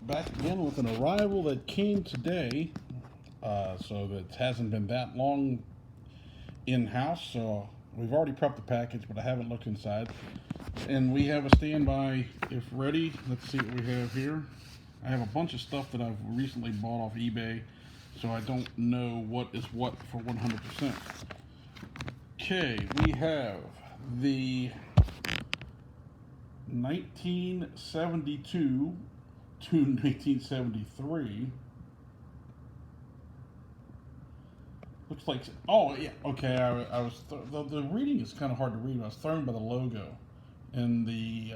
back again with an arrival that came today. So that hasn't been that long in-house. So we've already prepped the package, but I haven't looked inside. And we have a standby if ready. Let's see what we have here. I have a bunch of stuff that I've recently bought off eBay, so I don't know what is what for 100%. Okay, we have the 1972 to 1973. Looks like, oh yeah, okay. I was the reading is kind of hard to read. I was thrown by the logo and the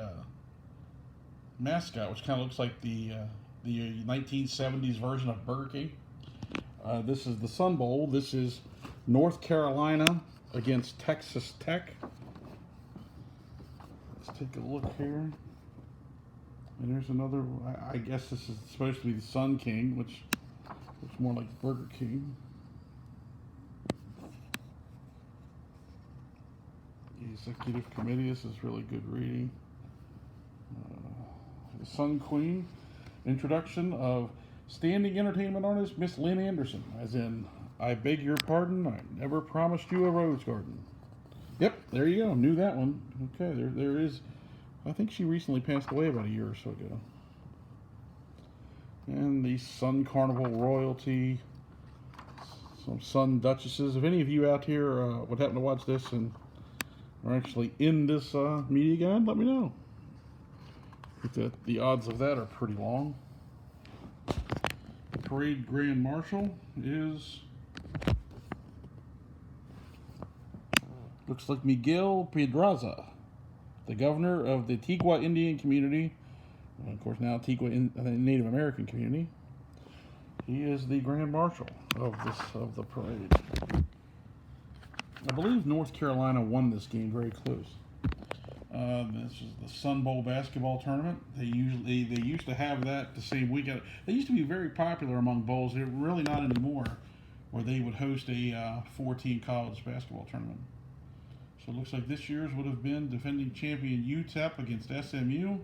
mascot, which kind of looks like the 1970s version of Burger King. This is the Sun Bowl. This is North Carolina against Texas Tech. Let's take a look here. And there's another. I guess this is supposed to be the Sun King, which looks more like Burger King. Executive Committee. This is really good reading. The Sun Queen. Introduction of standing entertainment artist Miss Lynn Anderson. As in, I beg your pardon, I never promised you a rose garden. Yep, there you go. Knew that one. Okay, there is. I think she recently passed away about a year or so ago. And the Sun Carnival royalty. Some Sun Duchesses. If any of you out here would happen to watch this and are actually in this media guide, let me know. The odds of that are pretty long. The parade grand marshal is, looks like Miguel Pedraza, the governor of the Tigua Indian community, and of course now Tigua Native American community. He is the grand marshal of the parade. I believe North Carolina won this game very close. This is the Sun Bowl basketball tournament. They used to have that the same weekend. They used to be very popular among bowls. They're really not anymore, where they would host a 4-team college basketball tournament. So it looks like this year's would have been defending champion UTEP against SMU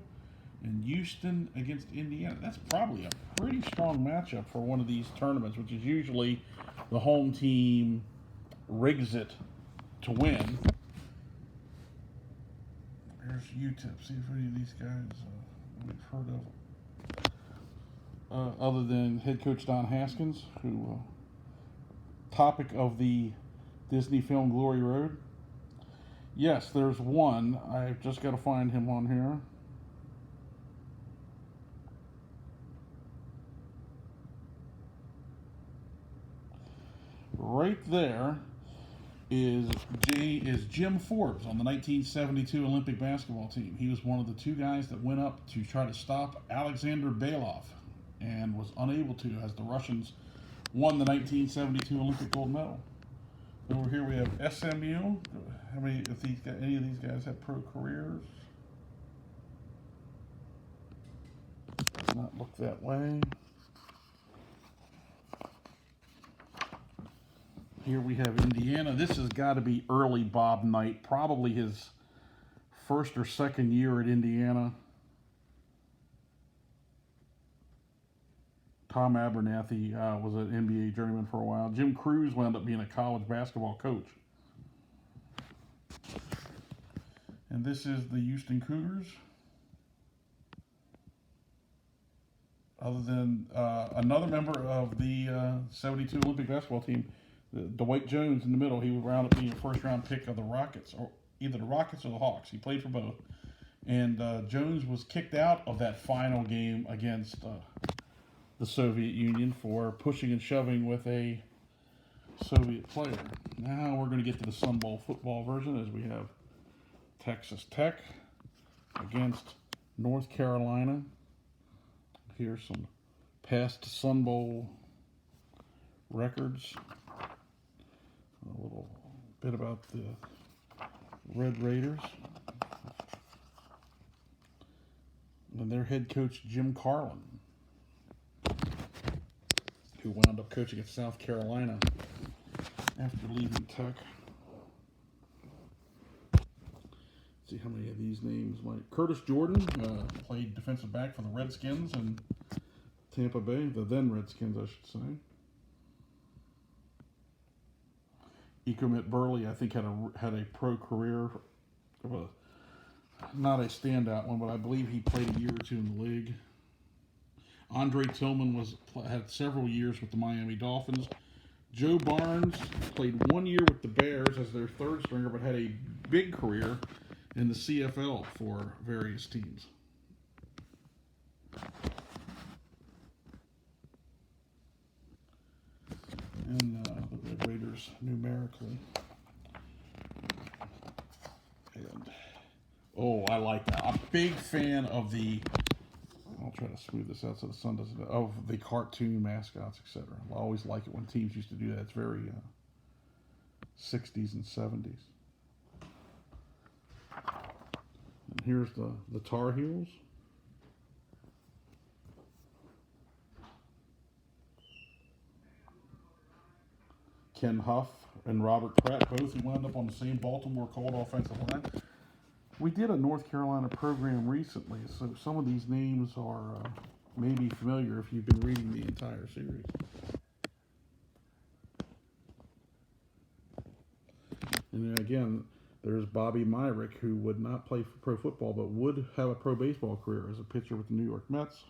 and Houston against Indiana. That's probably a pretty strong matchup for one of these tournaments, which is usually the home team rigs it to win. There's UTEP. See if any of these guys we've heard of. Other than head coach Don Haskins, who topic of the Disney film Glory Road. Yes, there's one. I've just got to find him on here. Right there is Jim Forbes on the 1972 Olympic basketball team. He was one of the two guys that went up to try to stop Alexander Belov and was unable to, as the Russians won the 1972 Olympic gold medal. Over here we have SMU. How many of these guys, any of these guys have pro careers? Does not look that way. Here we have Indiana. This has got to be early Bob Knight, probably his first or second year at Indiana. Tom Abernathy was an NBA journeyman for a while. Jim Cruz wound up being a college basketball coach. And this is the Houston Cougars. Other than another member of the 72 Olympic basketball team, Dwight Jones in the middle. He would round up being a first-round pick of the Rockets, or either the Rockets or the Hawks. He played for both. And Jones was kicked out of that final game against the Soviet Union for pushing and shoving with a Soviet player. Now we're going to get to the Sun Bowl football version, as we have Texas Tech against North Carolina. Here's some past Sun Bowl records. A little bit about the Red Raiders. And their head coach, Jim Carlin, who wound up coaching at South Carolina after leaving Tech. See how many of these names might. Curtis Jordan played defensive back for the Redskins and Tampa Bay, the then Redskins, I should say. Ecomet Burley, I think, had a pro career, not a standout one, but I believe he played a year or two in the league. Andre Tillman had several years with the Miami Dolphins. Joe Barnes played 1 year with the Bears as their third stringer, but had a big career in the CFL for various teams. And the Red Raiders numerically. And, I like that. I'm a big fan of the, I'll try to smooth this out so the sun doesn't, of the cartoon mascots, etc. I always like it when teams used to do that. It's very 60s and 70s. And here's the Tar Heels. Ken Huff and Robert Pratt, both who wound up on the same Baltimore Colt offensive line. We did a North Carolina program recently, so some of these names are maybe familiar if you've been reading the entire series. And then again, there's Bobby Myrick, who would not play for pro football, but would have a pro baseball career as a pitcher with the New York Mets.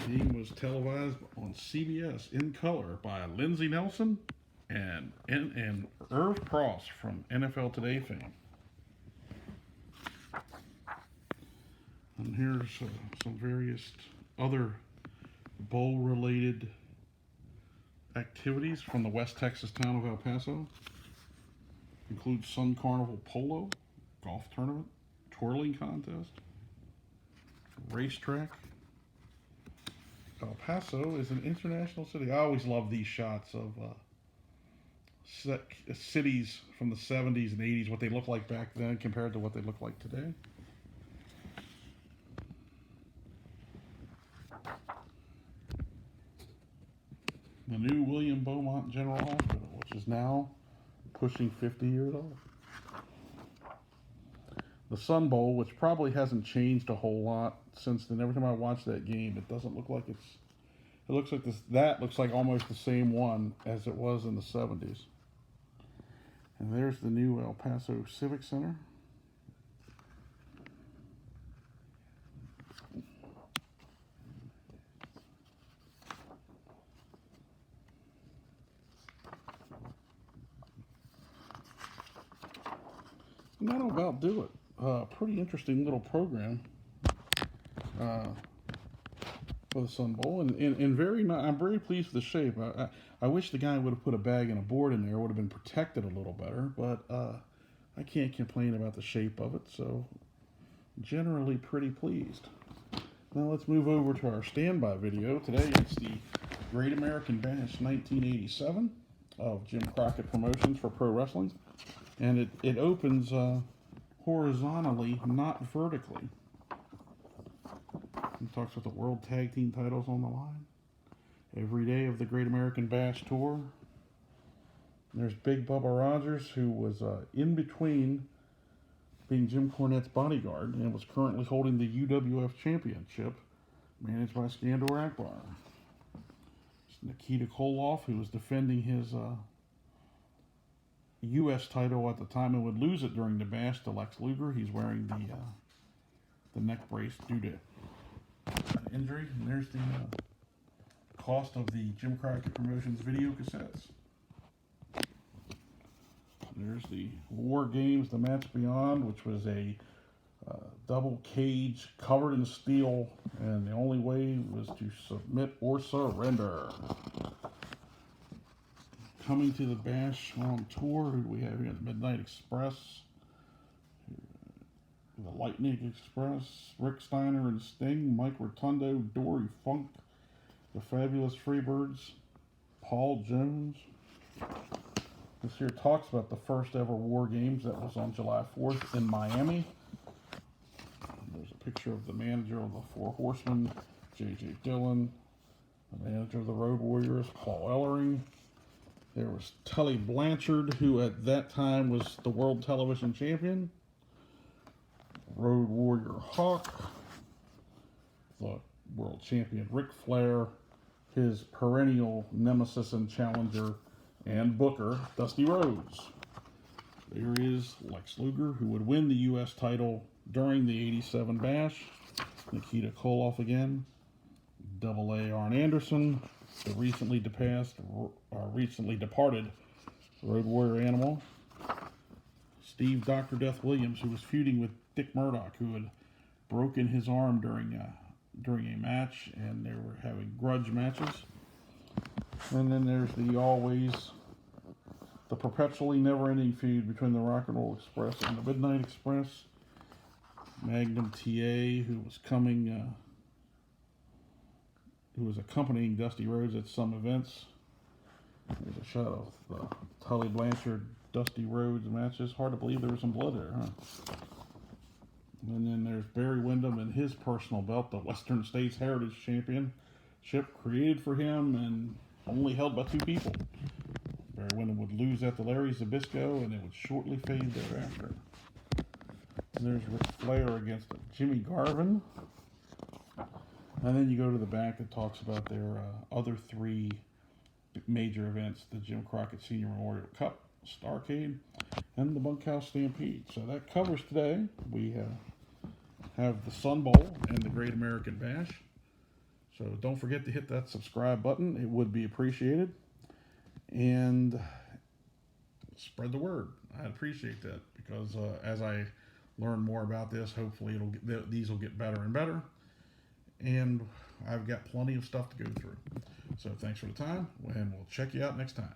The game was televised on CBS in color by Lindsey Nelson and Irv Cross from NFL Today fame. And here's some various other bowl-related activities from the West Texas town of El Paso. Includes Sun Carnival Polo, golf tournament, twirling contest, racetrack. El Paso is an international city. I always love these shots of cities from the 70s and 80s, what they looked like back then compared to what they look like today. The new William Beaumont General Hospital, which is now pushing 50 years old. The Sun Bowl, which probably hasn't changed a whole lot since then. Every time I watch that game, it doesn't look like it's. It looks like this. That looks like almost the same one as it was in the 70s. And there's the new El Paso Civic Center. And that'll about do it. Pretty interesting little program for the Sun Bowl, and very. I'm very pleased with the shape. I wish the guy would have put a bag and a board in there. It would have been protected a little better, but I can't complain about the shape of it. So generally pretty pleased. Now let's move over to our standby video. Today it's the Great American Bash 1987 of Jim Crockett Promotions for Pro Wrestling, and it opens horizontally, not vertically. It talks about the World Tag Team titles on the line. Every day of the Great American Bash Tour. There's Big Bubba Rogers, who was in between being Jim Cornette's bodyguard and was currently holding the UWF Championship, managed by Skandor Akbar. There's Nikita Koloff, who was defending his U.S. title at the time and would lose it during the Bash to Lex Luger. He's wearing the neck brace due to an injury. And there's the cost of the Jim Crockett Promotions video cassettes. There's the War Games, the Match Beyond, which was a double cage covered in steel, and the only way was to submit or surrender. Coming to the Bash on tour, who do we have here? The Midnight Express, the Lightning Express, Rick Steiner and Sting, Mike Rotundo, Dory Funk, the Fabulous Freebirds, Paul Jones. This here talks about the first ever War Games that was on July 4th in Miami. There's a picture of the manager of the Four Horsemen, J.J. Dillon, the manager of the Road Warriors, Paul Ellering, There was Tully Blanchard, who at that time was the world television champion. Road Warrior Hawk, the world champion Ric Flair, his perennial nemesis and challenger and booker, Dusty Rhodes. There is Lex Luger, who would win the U.S. title during the '87 Bash. Nikita Koloff again. Double A Arn Anderson, the recently departed Road Warrior Animal. Steve Dr. Death Williams, who was feuding with Dick Murdoch, who had broken his arm during a match, and they were having grudge matches. And then there's the perpetually never-ending feud between the Rock and Roll Express and the Midnight Express. Magnum TA, who was accompanying Dusty Rhodes at some events. There's a shot of the Tully Blanchard Dusty Rhodes matches. Hard to believe there was some blood there, huh? And then there's Barry Windham and his personal belt, the Western States Heritage Championship, created for him and only held by 2 people. Barry Windham would lose that to Larry Zbyszko, and it would shortly fade thereafter. And there's Ric Flair against Jimmy Garvin. And then you go to the back, it talks about their other 3 major events, the Jim Crockett Senior Memorial Cup, Starrcade, and the Bunkhouse Stampede. So that covers today. We have the Sun Bowl and the Great American Bash. So don't forget to hit that subscribe button. It would be appreciated. And spread the word. I'd appreciate that, because as I learn more about this, hopefully these will get better and better. And I've got plenty of stuff to go through. So thanks for the time, and we'll check you out next time.